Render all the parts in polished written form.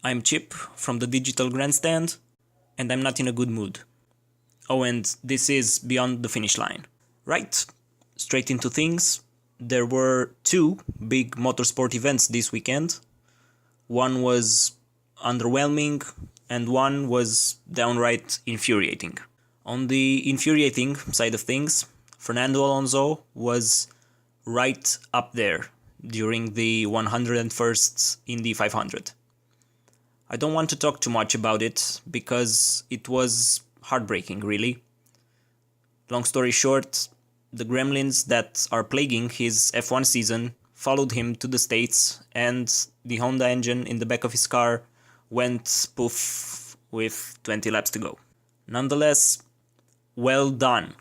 I'm Chip from the Digital Grandstand, and I'm not in a good mood. Oh, and this is Beyond the Finish Line. Right, straight into things. There were two big motorsport events this weekend. One was underwhelming, and one was downright infuriating. On the infuriating side of things, Fernando Alonso was right up there during the 101st Indy 500. I don't want to talk too much about it because it was heartbreaking, really. Long story short, the gremlins that are plaguing his F1 season followed him to the States, and the Honda engine in the back of his car went poof with 20 laps to go. Nonetheless, well done,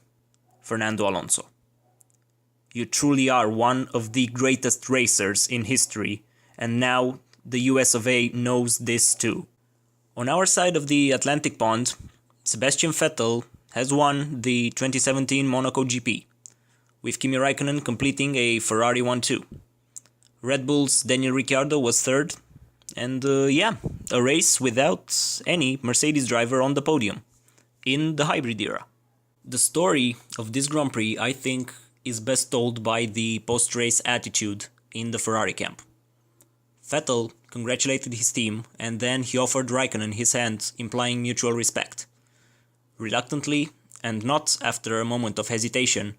Fernando Alonso. You truly are one of the greatest racers in history, and now the US of A knows this too. On our side of the Atlantic pond, Sebastian Vettel has won the 2017 Monaco GP, with Kimi Raikkonen completing a Ferrari 1-2. Red Bull's Daniel Ricciardo was third, and a race without any Mercedes driver on the podium, in the hybrid era. The story of this Grand Prix, I think, is best told by the post-race attitude in the Ferrari camp. Vettel congratulated his team, and then he offered Raikkonen his hand, implying mutual respect. Reluctantly, and not after a moment of hesitation,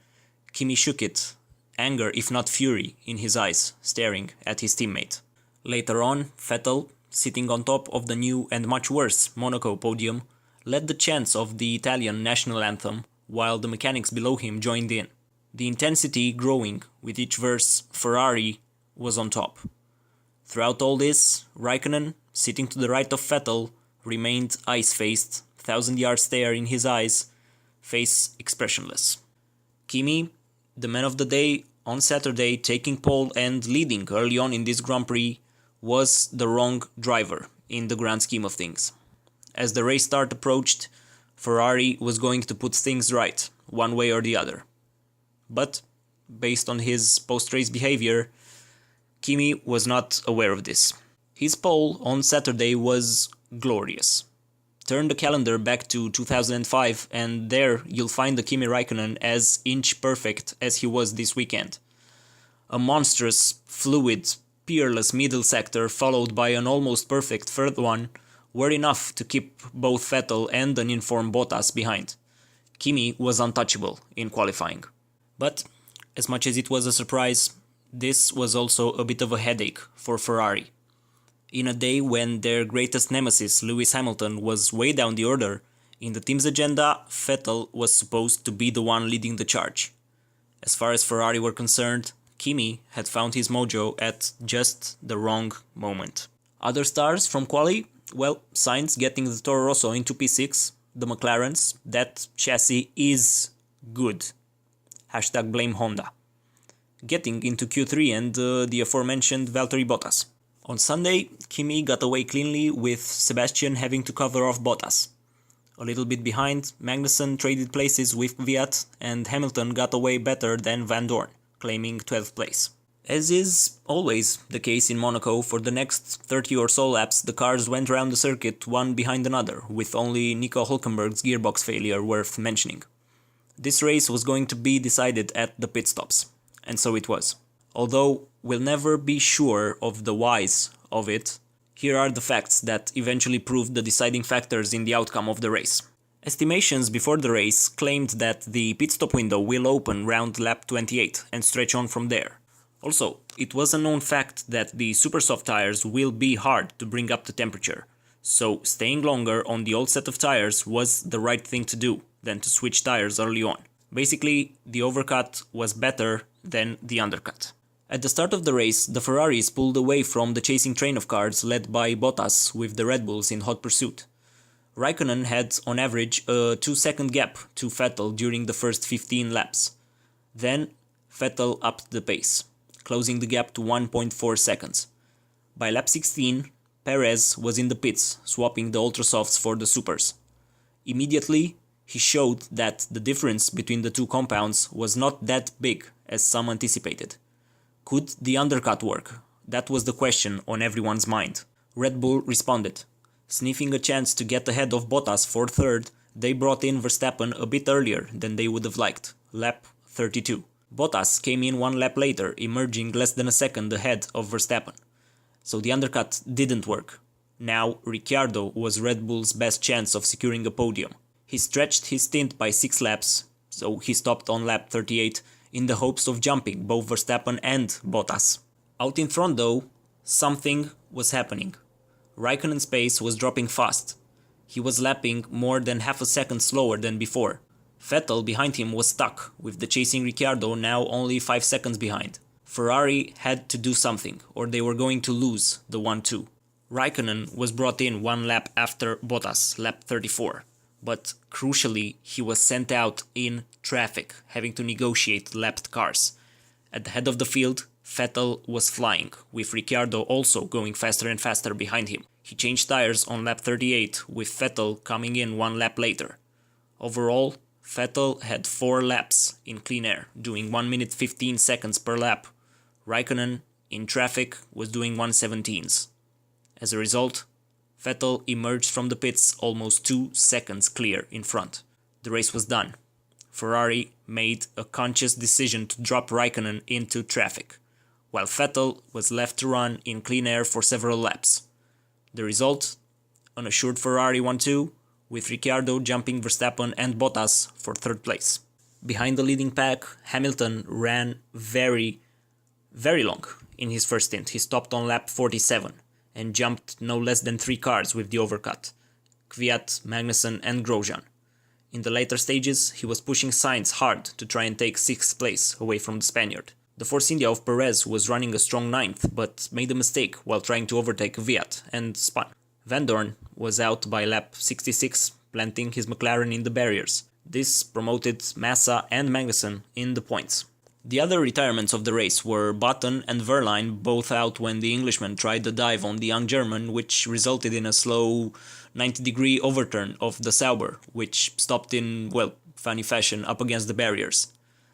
Kimi shook it, anger if not fury in his eyes, staring at his teammate. Later on, Vettel, sitting on top of the new and much worse Monaco podium, led the chants of the Italian national anthem, while the mechanics below him joined in. The intensity growing with each verse, Ferrari was on top. Throughout all this, Raikkonen, sitting to the right of Vettel, remained ice-faced, 1,000-yard stare in his eyes, face expressionless. Kimi, the man of the day, on Saturday taking pole and leading early on in this Grand Prix, was the wrong driver in the grand scheme of things. As the race start approached, Ferrari was going to put things right, one way or the other. But, based on his post-race behavior, Kimi was not aware of this. His pole on Saturday was glorious. Turn the calendar back to 2005 and there you'll find the Kimi Raikkonen as inch perfect as he was this weekend. A monstrous, fluid, peerless middle sector followed by an almost perfect third one were enough to keep both Vettel and an informed Bottas behind. Kimi was untouchable in qualifying. But, as much as it was a surprise, this was also a bit of a headache for Ferrari. In a day when their greatest nemesis, Lewis Hamilton, was way down the order, in the team's agenda, Vettel was supposed to be the one leading the charge. As far as Ferrari were concerned, Kimi had found his mojo at just the wrong moment. Other stars from quali? Well, Sainz getting the Toro Rosso into P6, the McLarens, that chassis is good. Hashtag blame Honda. Getting into Q3 and the aforementioned Valtteri Bottas. On Sunday, Kimi got away cleanly with Sebastian having to cover off Bottas. A little bit behind, Magnussen traded places with Kvyat and Hamilton got away better than Van Dorn, claiming 12th place. As is always the case in Monaco, for the next 30 or so laps the cars went around the circuit one behind another, with only Nico Hülkenberg's gearbox failure worth mentioning. This race was going to be decided at the pit stops, and so it was. Although we'll never be sure of the whys of it, here are the facts that eventually proved the deciding factors in the outcome of the race. Estimations before the race claimed that the pit stop window will open round lap 28 and stretch on from there. Also, it was a known fact that the super soft tires will be hard to bring up the temperature, so staying longer on the old set of tires was the right thing to do than to switch tires early on. Basically, the overcut was better than the undercut. At the start of the race, the Ferraris pulled away from the chasing train of cars led by Bottas with the Red Bulls in hot pursuit. Raikkonen had on average a 2-second gap to Vettel during the first 15 laps. Then Vettel upped the pace, closing the gap to 1.4 seconds. By lap 16, Perez was in the pits, swapping the ultrasofts for the supers. Immediately, he showed that the difference between the two compounds was not that big as some anticipated. Could the undercut work? That was the question on everyone's mind. Red Bull responded. Sniffing a chance to get ahead of Bottas for third, they brought in Verstappen a bit earlier than they would have liked, lap 32. Bottas came in 1 lap later, emerging less than a second ahead of Verstappen. So the undercut didn't work. Now Ricciardo was Red Bull's best chance of securing a podium. He stretched his stint by 6 laps, so he stopped on lap 38 in the hopes of jumping both Verstappen and Bottas. Out in front though, something was happening. Raikkonen's pace was dropping fast. He was lapping more than half a second slower than before. Vettel behind him was stuck, with the chasing Ricciardo now only 5 seconds behind. Ferrari had to do something, or they were going to lose the 1-2. Raikkonen was brought in 1 lap after Bottas, lap 34. But crucially, he was sent out in traffic, having to negotiate lapped cars. At the head of the field, Vettel was flying, with Ricciardo also going faster and faster behind him. He changed tires on lap 38, with Vettel coming in 1 lap later. Overall, Vettel had 4 laps in clean air, doing 1 minute 15 seconds per lap. Raikkonen, in traffic, was doing 1:17s. As a result, Vettel emerged from the pits almost 2 seconds clear in front. The race was done. Ferrari made a conscious decision to drop Raikkonen into traffic, while Vettel was left to run in clean air for several laps. The result? An assured Ferrari 1-2, with Ricciardo jumping Verstappen and Bottas for third place. Behind the leading pack, Hamilton ran very long in his first stint. He stopped on lap 47 and jumped no less than 3 cars with the overcut: Kvyat, Magnussen and Grosjean. In the later stages, he was pushing Sainz hard to try and take 6th place away from the Spaniard. The Force India of Perez was running a strong 9th, but made a mistake while trying to overtake Kvyat and spun. Van Dorn was out by lap 66, planting his McLaren in the barriers. This promoted Massa and Magnussen in the points. The other retirements of the race were Button and Verline, both out when the Englishman tried the dive on the young German, which resulted in a slow 90-degree overturn of the Sauber, which stopped in, well, funny fashion up against the barriers.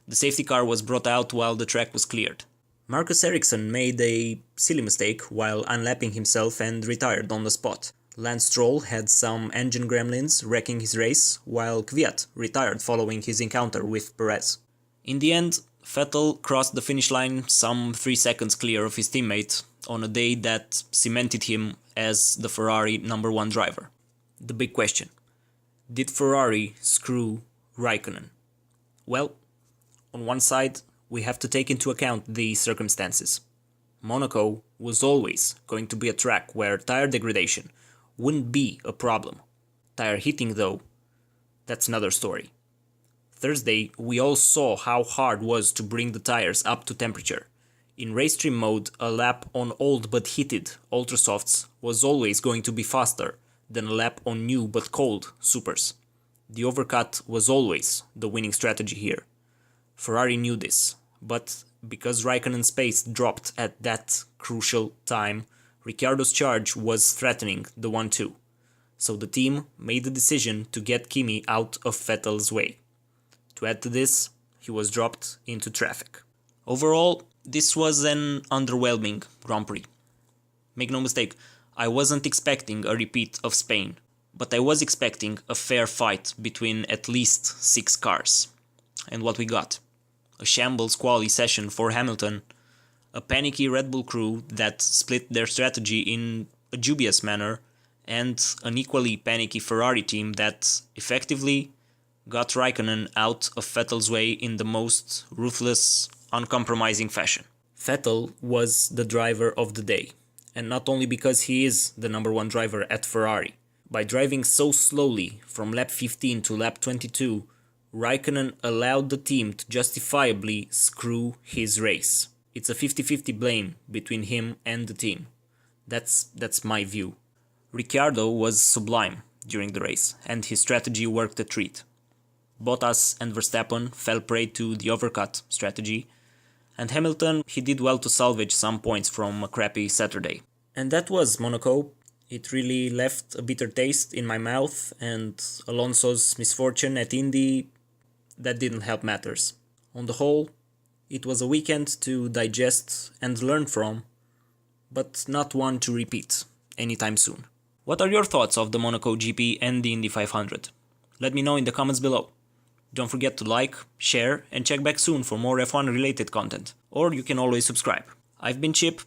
The safety car was brought out while the track was cleared. Marcus Ericsson made a silly mistake while unlapping himself and retired on the spot. Lance Stroll had some engine gremlins wrecking his race, while Kvyat retired following his encounter with Perez. In the end, Vettel crossed the finish line some 3 seconds clear of his teammate on a day that cemented him as the Ferrari #1 driver. The big question: did Ferrari screw Raikkonen? Well, on one side, we have to take into account the circumstances. Monaco was always going to be a track where tire degradation wouldn't be a problem. Tire heating, though, that's another story. Thursday, we all saw how hard it was to bring the tires up to temperature. In race trim mode, a lap on old but heated Ultrasofts was always going to be faster than a lap on new but cold Supers. The overcut was always the winning strategy here. Ferrari knew this, but because Raikkonen's pace dropped at that crucial time, Ricciardo's charge was threatening the 1-2. So the team made the decision to get Kimi out of Vettel's way. To add to this, he was dropped into traffic. Overall, this was an underwhelming Grand Prix. Make no mistake, I wasn't expecting a repeat of Spain, but I was expecting a fair fight between at least 6 cars. And what we got? A shambles quali session for Hamilton, a panicky Red Bull crew that split their strategy in a dubious manner, and an equally panicky Ferrari team that effectively got Raikkonen out of Vettel's way in the most ruthless, uncompromising fashion. Vettel was the driver of the day, and not only because he is the #1 driver at Ferrari. By driving so slowly from lap 15 to lap 22, Raikkonen allowed the team to justifiably screw his race. It's a 50-50 blame between him and the team. That's my view. Ricciardo was sublime during the race, and his strategy worked a treat. Bottas and Verstappen fell prey to the overcut strategy, and Hamilton, he did well to salvage some points from a crappy Saturday. And that was Monaco. It really left a bitter taste in my mouth, and Alonso's misfortune at Indy, that didn't help matters. On the whole, it was a weekend to digest and learn from, but not one to repeat anytime soon. What are your thoughts of the Monaco GP and the Indy 500? Let me know in the comments below. Don't forget to like, share, and check back soon for more F1 related content, or you can always subscribe. I've been Chip,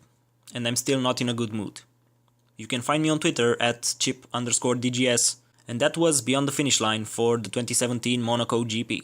and I'm still not in a good mood. You can find me on Twitter at chip_DGS, and that was Beyond the Finish Line for the 2017 Monaco GP.